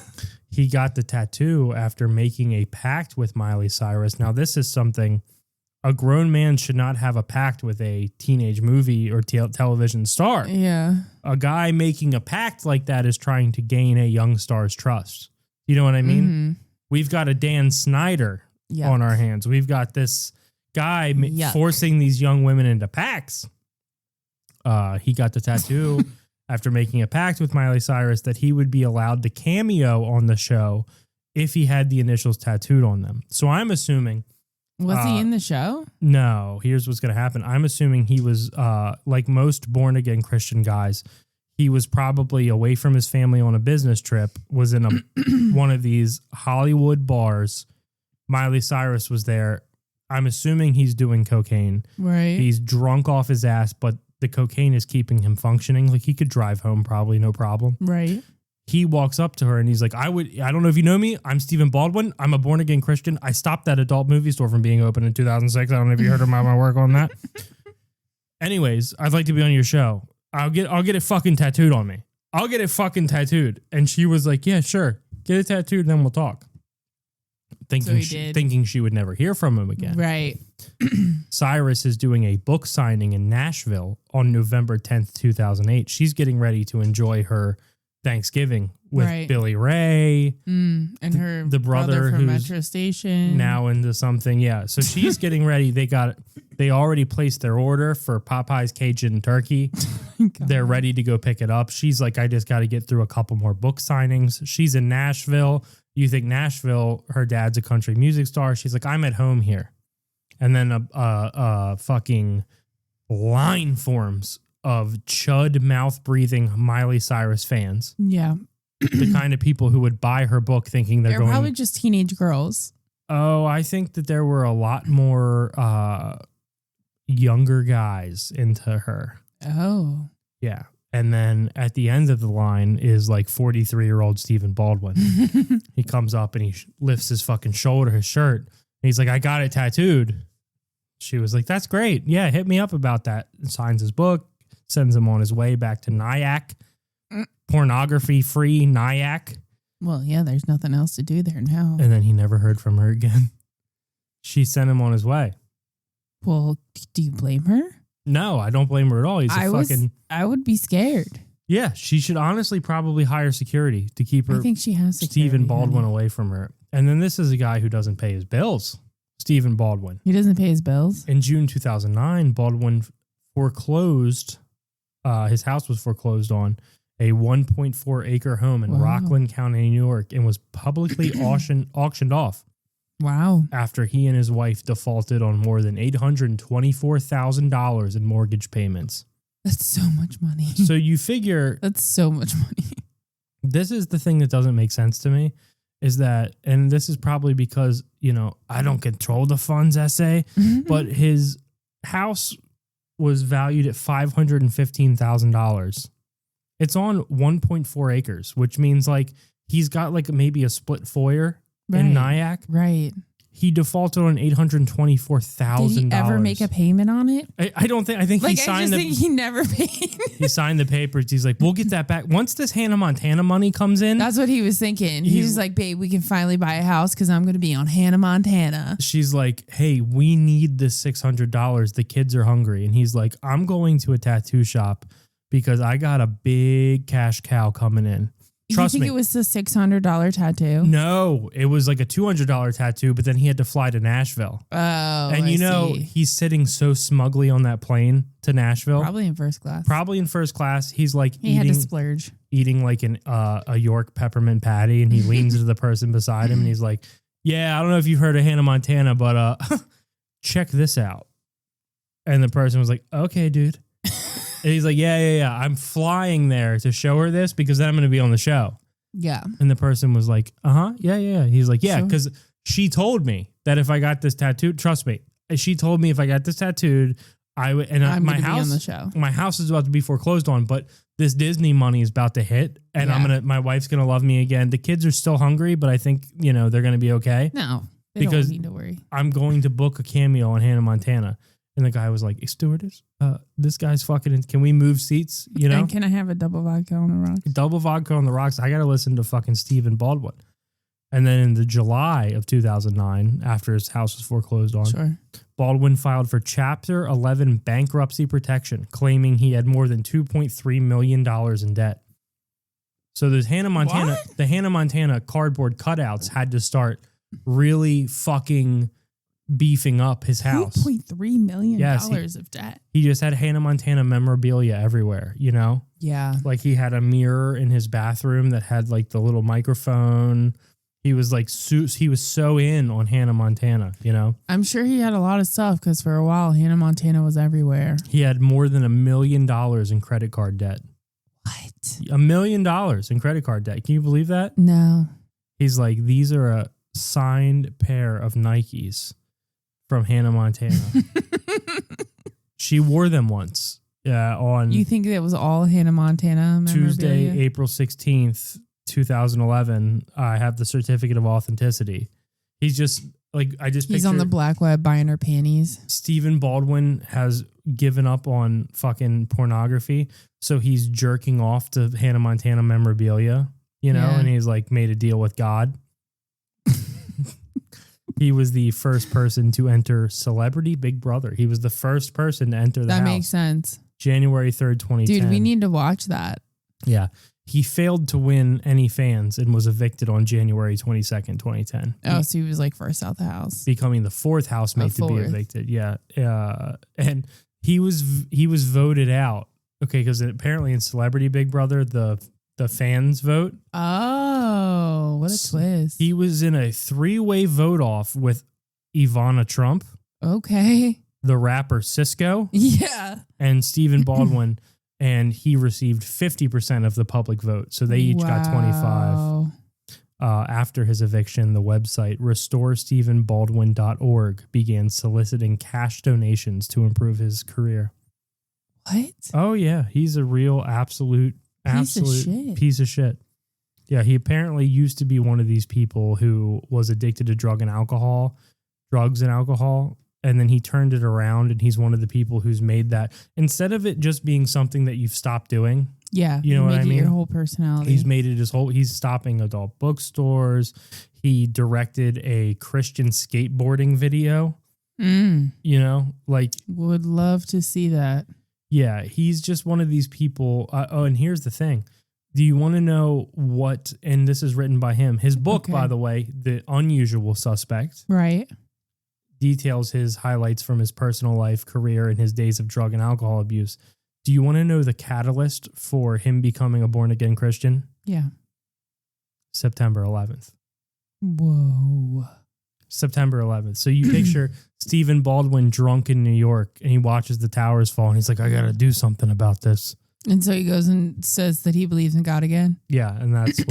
He got the tattoo after making a pact with Miley Cyrus. Now, this is something a grown man should not have a pact with a teenage movie or television star. Yeah. A guy making a pact like that is trying to gain a young star's trust. You know what I mean? Mm-hmm. We've got a Dan Snyder on our hands. We've got this guy forcing these young women into pacts. He got the tattoo after making a pact with Miley Cyrus that he would be allowed to cameo on the show if he had the initials tattooed on them. So I'm assuming... Was he in the show? No. Here's what's going to happen. I'm assuming he was, like most born-again Christian guys, he was probably away from his family on a business trip, was in one of these Hollywood bars. Miley Cyrus was there. I'm assuming he's doing cocaine. Right. He's drunk off his ass, but the cocaine is keeping him functioning. Like, he could drive home probably, no problem. Right. He walks up to her and he's like, I don't know if you know me. I'm Stephen Baldwin. I'm a born again Christian. I stopped that adult movie store from being open in 2006. I don't know if you heard about my work on that. Anyways, I'd like to be on your show. I'll get it fucking tattooed on me. I'll get it fucking tattooed. And she was like, yeah, sure. Get it tattooed and then we'll talk. Thinking she would never hear from him again. Right. Cyrus is doing a book signing in Nashville on November 10th, 2008. She's getting ready to enjoy her Thanksgiving with Billy Ray and the brother from who's Metro Station now into something. Yeah. So she's getting ready. They already placed their order for Popeye's Cajun turkey. They're ready to go pick it up. She's like, I just got to get through a couple more book signings. She's in Nashville. You think Nashville, her dad's a country music star. She's like, I'm at home here. And then a fucking line forms of chud mouth breathing Miley Cyrus fans. Yeah. The kind of people who would buy her book thinking they're going... probably just teenage girls. Oh, I think that there were a lot more younger guys into her. Oh. Yeah. And then at the end of the line is like 43-year-old Stephen Baldwin. He comes up and he lifts his fucking shoulder, his shirt. And he's like, I got it tattooed. She was like, that's great. Yeah, hit me up about that. And signs his book. Sends him on his way back to Nyack. Pornography-free Nyack. Well, yeah, there's nothing else to do there now. And then he never heard from her again. She sent him on his way. Well, do you blame her? No, I don't blame her at all. I would be scared. Yeah, she should honestly probably hire security to keep her. I think she has Stephen Baldwin away from her. And then this is a guy who doesn't pay his bills. Stephen Baldwin. He doesn't pay his bills? In June 2009, Baldwin foreclosed. His house was foreclosed on a 1.4 acre home in Rockland County, New York, and was publicly auctioned off. Wow. After he and his wife defaulted on more than $824,000 in mortgage payments. That's so much money. So you figure... That's so much money. This is the thing that doesn't make sense to me, is that, and this is probably because, I don't control the funds, essay, but his house was valued at $515,000. It's on 1.4 acres, which means like he's got like maybe a split foyer in Nyack. Right. He defaulted on $824,000. Did he ever make a payment on it? I don't think. I think he signed. I think he never paid. He signed the papers. He's like, "We'll get that back once this Hannah Montana money comes in." That's what he was thinking. He was like, "Babe, we can finally buy a house because I'm going to be on Hannah Montana." She's like, "Hey, we need this $600. The kids are hungry." And he's like, "I'm going to a tattoo shop because I got a big cash cow coming in." Trust me. You think it was the $600 tattoo? No, it was like a $200 tattoo, but then he had to fly to Nashville. Oh, and he's sitting so smugly on that plane to Nashville. Probably in first class. He's like he had to splurge. Eating like a York peppermint patty, and he leans to the person beside him and he's like, "Yeah, I don't know if you've heard of Hannah Montana, but check this out." And the person was like, "Okay, dude." And he's like, yeah. I'm flying there to show her this because then I'm going to be on the show. Yeah. And the person was like, yeah. He's like, yeah, because she told me that if I got this tattooed, trust me, she told me if I got this tattooed, I would, and I'm my house, be on the show. My house is about to be foreclosed on, but this Disney money is about to hit, and my wife's going to love me again. The kids are still hungry, but I think, they're going to be okay. No, don't need to worry. I'm going to book a cameo on Hannah Montana. And the guy was like, "Hey, stewardess, this guy's fucking, can we move seats, And can I have a double vodka on the rocks? Double vodka on the rocks. I got to listen to fucking Stephen Baldwin. And then in the July of 2009, after his house was foreclosed on, Sure. Baldwin filed for Chapter 11 bankruptcy protection, claiming he had more than $2.3 million in debt. So there's Hannah Montana. What? The Hannah Montana cardboard cutouts had to start really fucking beefing up his house. $2.3 million Yes, of debt. He just had Hannah Montana memorabilia everywhere, you know? Yeah. Like he had a mirror in his bathroom that had like the little microphone. He was like, he was so in on Hannah Montana, you know? I'm sure he had a lot of stuff because for a while, Hannah Montana was everywhere. He had more than $1 million in credit card debt. What? $1 million in credit card debt. Can you believe that? No. He's like, these are a signed pair of Nikes from Hannah Montana. She wore them once on You think it was all Hannah Montana memorabilia? Tuesday, April 16th, 2011. I have the certificate of authenticity. He's just like, He's on the black web buying her panties. Stephen Baldwin has given up on fucking pornography. So he's jerking off to Hannah Montana memorabilia, you know, Yeah. and he's like made a deal with God. He was the first person to enter Celebrity Big Brother. He was the first person to enter the house. That makes sense. January 3rd, 2010. Dude, we need to watch that. Yeah. He failed to win any fans and was evicted on January 22nd, 2010. Oh, so he was like first out the house. Becoming the fourth housemate to be Fourth. evicted. Yeah. And he was voted out. Okay, because apparently in Celebrity Big Brother, the fans vote. Oh, what a twist. He was in a 3-way vote off with Ivana Trump, Okay. the rapper Cisco, Yeah. and Stephen Baldwin, and he received 50% of the public vote. So they each got 25. Wow. After his eviction, the website restorestephenbaldwin.org began soliciting cash donations to improve his career. What? Oh, yeah. He's a real absolute piece of shit. Yeah, he apparently used to be one of these people who was addicted to drugs and alcohol, and then he turned it around, and he's one of the people who's made that, instead of it just being something that you've stopped doing. Yeah. You know what I mean? Your whole personality. He's made it he's stopping adult bookstores. He directed a Christian skateboarding video. You know, like. Would love to see that. Yeah, he's just one of these people. And here's the thing. Do you want to know what, and this is written by him. His book, by the way, The Unusual Suspect. Right. Details his highlights from his personal life, career, and his days of drug and alcohol abuse. Do you want to know the catalyst for him becoming a born-again Christian? Yeah. September 11th. Whoa. September 11th. So you picture Stephen Baldwin drunk in New York, and he watches the towers fall, and he's like, I got to do something about this. And so he goes and says that he believes in God again. Yeah, and that's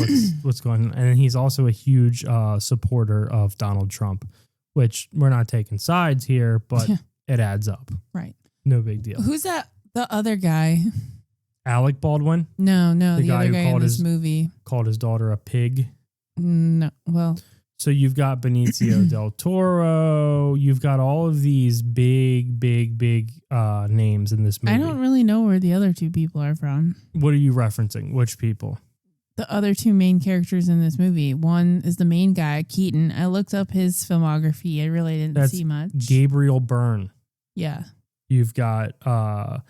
what's going on. And he's also a huge supporter of Donald Trump, which we're not taking sides here, but it adds up. Right. No big deal. Who's that? The other guy. Alec Baldwin? No, the guy other who guy in called this his movie. Called his daughter a pig. No, well. So you've got Benicio del Toro. You've got all of these big names in this movie. I don't really know where the other two people are from. What are you referencing? Which people? The other two main characters in this movie. One is the main guy, Keaton. I looked up his filmography. I really didn't see much. Gabriel Byrne. Yeah. You've got Chaz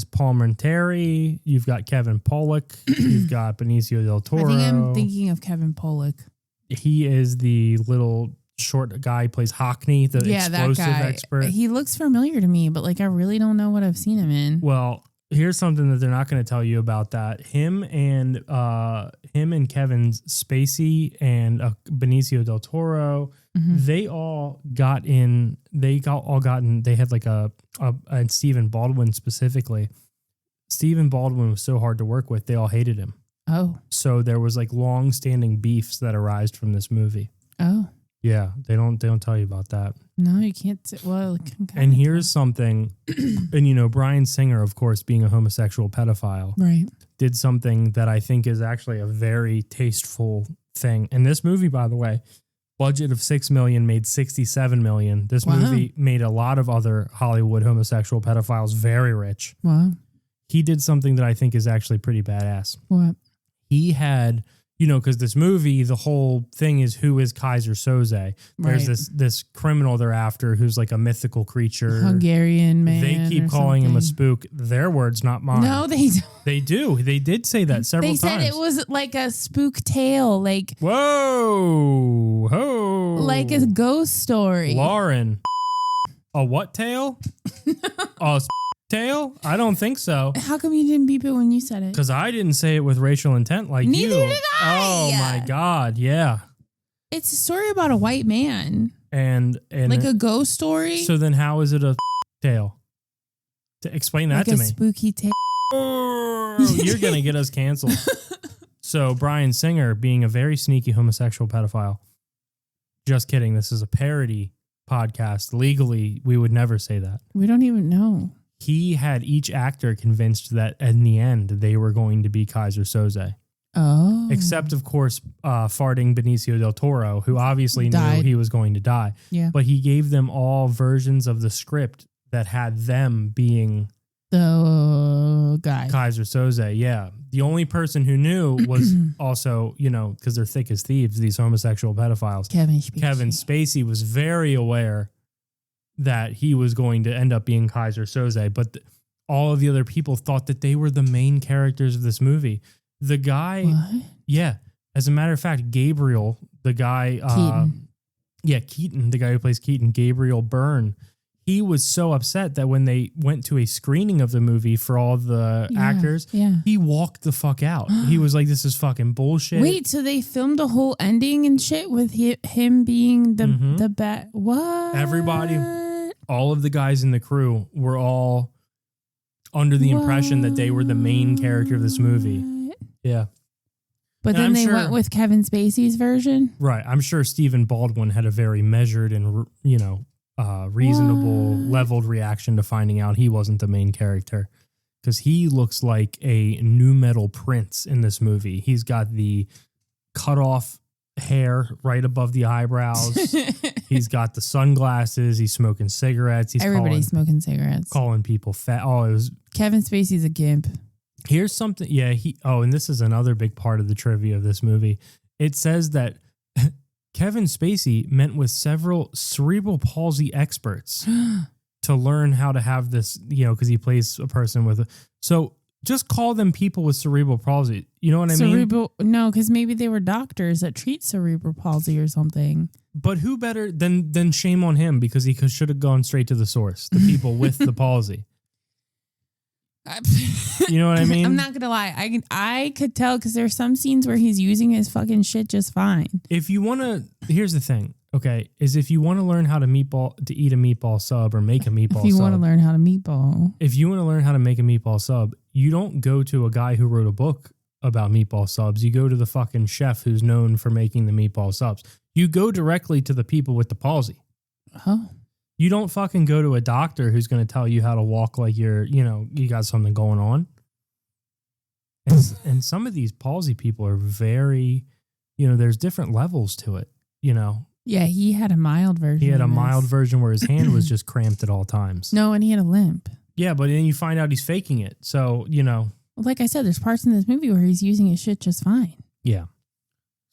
Palminteri. You've got Kevin Pollak. You've got Benicio del Toro. I think I'm thinking of Kevin Pollak. He is the little short guy who plays Hockney, the explosive that guy. expert. He looks familiar to me, but like I really don't know what I've seen him in. Well, here's something that they're not going to tell you about that. Him and Kevin Spacey and Benicio del Toro, they all got in. They had like and Stephen Baldwin specifically. Stephen Baldwin was so hard to work with. They all hated him. Oh. So there was like long-standing beefs that arised from this movie. Oh. Yeah, they don't tell you about that. No, you can't. Well, and here's something, and Bryan Singer, of course, being a homosexual pedophile, right, did something that I think is actually a very tasteful thing. And this movie, by the way, budget of $6 million, made $67 million. This movie made a lot of other Hollywood homosexual pedophiles very rich. Wow. He did something that I think is actually pretty badass. What? He had, because this movie, the whole thing is who is Kaiser Soze. There's this criminal they're after who's like a mythical creature. Hungarian man. They keep calling him a spook. Their words, not mine. No, they don't. They do. They did say that several times. They said it was like a spook tale, like whoa, ho, like a ghost story. Lauren, a what tale? A tale? I don't think so. How come you didn't beep it when you said it? Because I didn't say it with racial intent like Neither you. did I. Oh my God, yeah. It's a story about a white man. And like a ghost story. So then how is it a tale? To explain that like to a me. Spooky tale. You're going to get us canceled. So Bryan Singer, being a very sneaky homosexual pedophile. Just kidding. This is a parody podcast. Legally, we would never say that. We don't even know. He had each actor convinced that in the end they were going to be Kaiser Soze. Oh. Except, of course, farting Benicio del Toro, who obviously knew he was going to die. Yeah. But he gave them all versions of the script that had them being the guy. Kaiser Soze, yeah. The only person who knew was also, because they're thick as thieves, these homosexual pedophiles. Kevin Spacey was very aware that he was going to end up being Kaiser Soze, but all of the other people thought that they were the main characters of this movie. The guy, what? Yeah. As a matter of fact, Gabriel, the guy, Keaton. Keaton, the guy who plays Keaton, Gabriel Byrne, he was so upset that when they went to a screening of the movie for all the actors, he walked the fuck out. He was like, this is fucking bullshit. Wait, so they filmed a whole ending and shit with him being the bat? What? Everybody, all of the guys in the crew were all under the impression that they were the main character of this movie. Yeah. But then they went with Kevin Spacey's version? Right. I'm sure Stephen Baldwin had a very measured and, reasonable, leveled reaction to finding out he wasn't the main character. Because he looks like a nu metal prince in this movie. He's got the cut off hair right above the eyebrows. He's got the sunglasses. He's smoking cigarettes. Everybody's smoking cigarettes. Calling people fat. Oh, it was Kevin Spacey's a gimp. Here's something. Yeah. And this is another big part of the trivia of this movie. It says that Kevin Spacey met with several cerebral palsy experts to learn how to have this, because he plays a person with so just call them people with cerebral palsy. You know what I mean? No, because maybe they were doctors that treat cerebral palsy or something. But who better than shame on him, because he should have gone straight to the source, the people with the palsy. You know what I mean? I'm not gonna lie. I could tell because there's some scenes where he's using his fucking shit just fine. If you want to, here's the thing. Okay, is if you want to learn how to eat a meatball sub or make a meatball sub. If you want to learn how to meatball. If you want to learn how to make a meatball sub, you don't go to a guy who wrote a book about meatball subs. You go to the fucking chef who's known for making the meatball subs. You go directly to the people with the palsy. Oh. You don't fucking go to a doctor who's going to tell you how to walk like you're, you got something going on. And some of these palsy people are very, there's different levels to it, Yeah, he had a mild version. He had a mild version where his hand was just cramped at all times. No, and he had a limp. Yeah, but then you find out he's faking it. So, Like I said, there's parts in this movie where he's using his shit just fine. Yeah.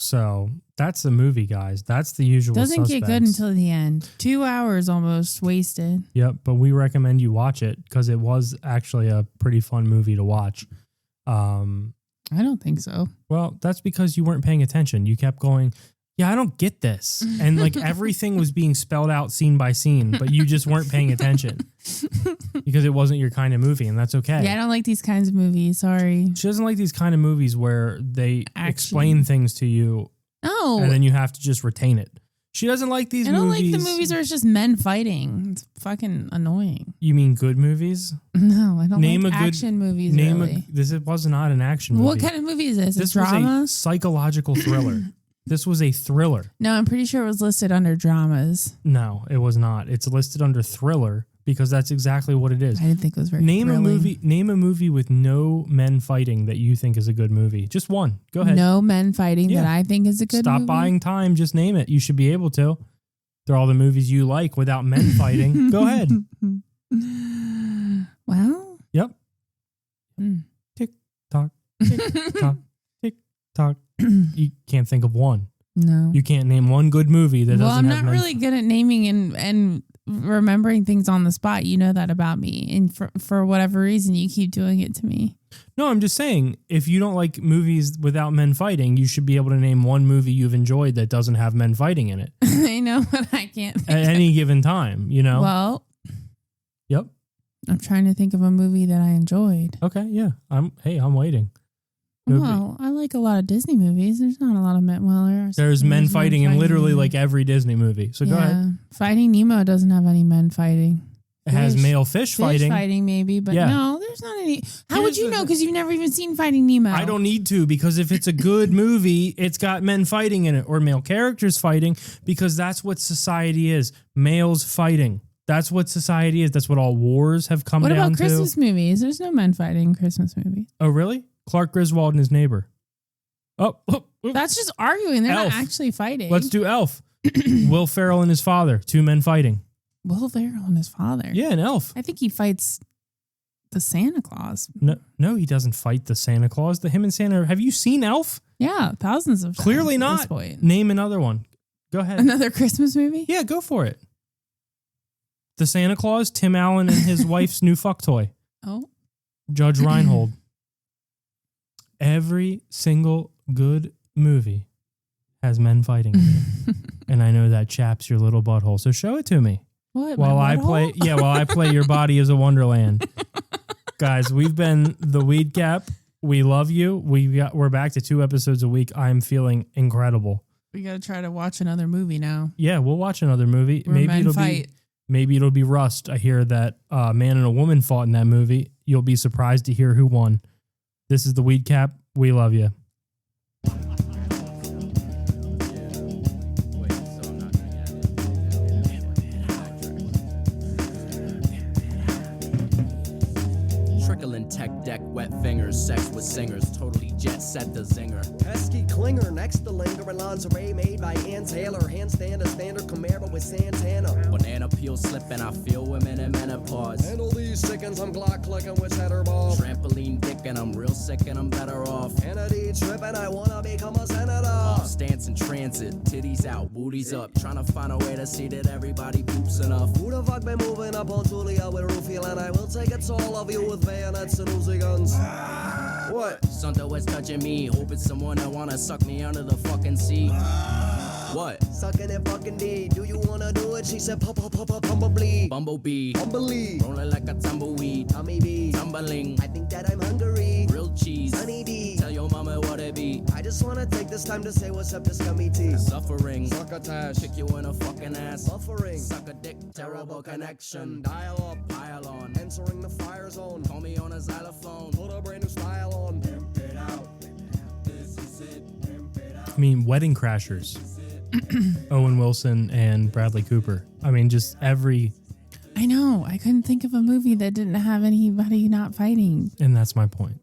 So that's the movie, guys. That's the usual Doesn't suspects. get good until the end. 2 hours almost wasted. Yep, but we recommend you watch it because it was actually a pretty fun movie to watch. I don't think so. Well, that's because you weren't paying attention. You kept going, yeah, I don't get this. And like everything was being spelled out scene by scene, but you just weren't paying attention because it wasn't your kind of movie, and that's okay. Yeah, I don't like these kinds of movies. Sorry. She doesn't like these kind of movies where they explain things to you. No. And then you have to just retain it. She doesn't like these movies. I don't like the movies where it's just men fighting. It's fucking annoying. You mean good movies? No, I don't like action movies. This was not an action movie. What kind of movie is this? This a drama? was a psychological thriller. This was a thriller. No, I'm pretty sure it was listed under dramas. No, it was not. It's listed under thriller because that's exactly what it is. I didn't think it was very Name thrilling. a movie with no men fighting that you think is a good movie. Just one. Go ahead. No men fighting that I think is a good movie. Stop buying time. Just name it. You should be able to. They're all the movies you like without men fighting. Go ahead. Well. Yep. Tick tock. Tick tock. Tick tock. You can't think of one. No. You can't name one good movie that doesn't have I'm not really good at naming and remembering things on the spot. You know that about me. And for whatever reason, you keep doing it to me. No, I'm just saying, if you don't like movies without men fighting, you should be able to name one movie you've enjoyed that doesn't have men fighting in it. I know, but I can't. At any given time, you know? Well. Yep. I'm trying to think of a movie that I enjoyed. Okay, yeah. I'm waiting. Well, I like a lot of Disney movies. There's not a lot of men. Well, there's men fighting in literally like every Disney movie. So go ahead. Finding Nemo doesn't have any men fighting. It has male fish fighting. Fighting maybe, but no, there's not any. How would you know? Because you've never even seen Finding Nemo. I don't need to, because if it's a good movie, it's got men fighting in it or male characters fighting, because that's what society is. Males fighting. That's what society is. That's what all wars have come down to. What about Christmas movies? There's no men fighting in Christmas movies. Oh, really? Clark Griswold and his neighbor. Oh. That's just arguing. They're Elf. not actually fighting. Let's do Elf. Will Ferrell and his father. 2 men fighting. Will Ferrell and his father. Yeah, an elf. I think he fights the Santa Claus. No, he doesn't fight the Santa Claus. Him and Santa. Have you seen Elf? Yeah, thousands of times. Clearly at not. this point. Name another one. Go ahead. Another Christmas movie? Yeah, go for it. The Santa Claus, Tim Allen and his wife's new fuck toy. Oh. Judge Reinhold. Every single good movie has men fighting in it. And I know that chaps your little butthole. So show it to me. What? While I play Your Body is a Wonderland. Guys, we've been the Weed Cap. We love you. We're back to 2 episodes a week. I'm feeling incredible. We got to try to watch another movie now. Yeah, we'll watch another movie. Where men fight. Maybe it'll be Rust. I hear that a man and a woman fought in that movie. You'll be surprised to hear who won. This is the Weed Cap. We love you. Trickling tech deck, wet fingers, sex with singers, totally jet set the zinger. Pesky clinger next to linger, and lingerie made by Ann Taylor. Handstand a standard Camaro with Santana. Banana peel slipping, I feel women in menopause. Handle these sickens, I'm Glock clicking with cheddar ball. Trampoline dick and I'm real sick and I'm better off. Kennedy tripping, I wanna become a senator. Off stance in transit, titties out, booties up. Trying to find a way to see that everybody poops enough. Who the fuck been moving up on Julia with Rufio? And I will take it to all of you with bayonets and Uzi guns. What? Something was touching me, hoping someone that wanna suck me under the fucking sea. What? Sucking and fucking D. Do you wanna do it? She said, bumblebee. Bumblebee. Bumblebee. Rolling like a tumbleweed. Tommy B. Tumbling. I think that I'm hungry. Grilled cheese. Honey D. Tell your mama what it be. I just wanna take this time to say what's up to Scummy T. Suffering. Succotash. Kick you in a fucking ass. Buffering. Suck a dick. Terrible connection. Dial up. Pile on. Entering the fire zone. Call me on a xylophone. Put a brand new style on. Pimp it out. This is it. Pimp it out. I mean, Wedding Crashers. Owen Wilson and Bradley Cooper. I mean, just every... I know. I couldn't think of a movie that didn't have anybody not fighting. And that's my point.